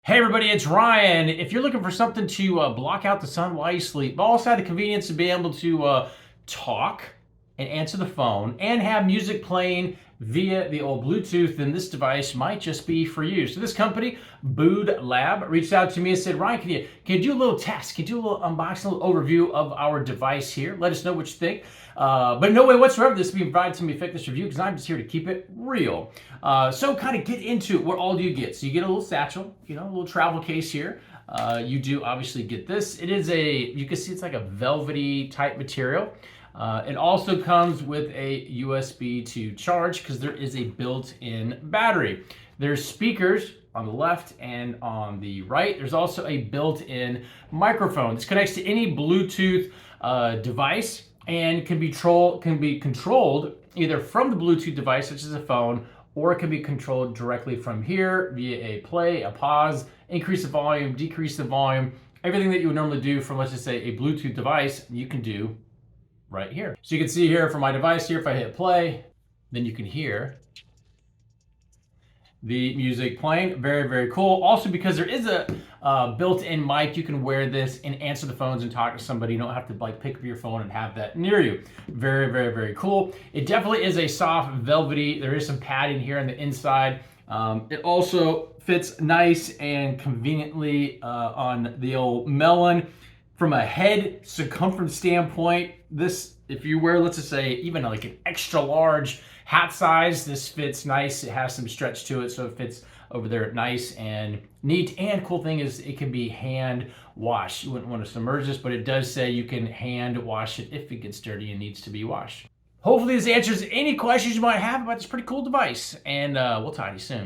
Hey everybody, it's Ryan. If you're looking for something to block out the sun while you sleep, but also have the convenience to be able to talk and answer the phone and have music playing via the old Bluetooth, then this device might just be for you. So this company, Bood Lab, reached out to me and said, Ryan, can you do a little test? Can you do a little unboxing, a little overview of our device here? Let us know what you think. But no way whatsoever this is being provided to me to this review because I'm just here to keep it real. So kind of get into it. What all do you get? So you get a little satchel, a little travel case here. You do obviously get this. It is you can see it's like a velvety type material. It also comes with a USB to charge because there is a built-in battery. There's speakers on the left and on the right. There's also a built-in microphone. This connects to any Bluetooth device and can be controlled either from the Bluetooth device, such as a phone, or it can be controlled directly from here via a play, a pause, increase the volume, decrease the volume. Everything that you would normally do from, let's just say, a Bluetooth device, you can do right here. So you can see here from my device here, if I hit play, then you can hear the music playing. Very, very cool. Also, because there is a built-in mic, you can wear this and answer the phones and talk to somebody. You don't have to pick up your phone and have that near you. Very, very, very cool. It definitely is a soft, velvety. There is some padding here on the inside. It also fits nice and conveniently on the old melon. From a head circumference standpoint, this, if you wear, let's just say, even like an extra large hat size, this fits nice. It has some stretch to it, so it fits over there nice and neat. And cool thing is it can be hand washed. You wouldn't want to submerge this, but it does say you can hand wash it if it gets dirty and needs to be washed. Hopefully this answers any questions you might have about this pretty cool device, and we'll talk to you soon.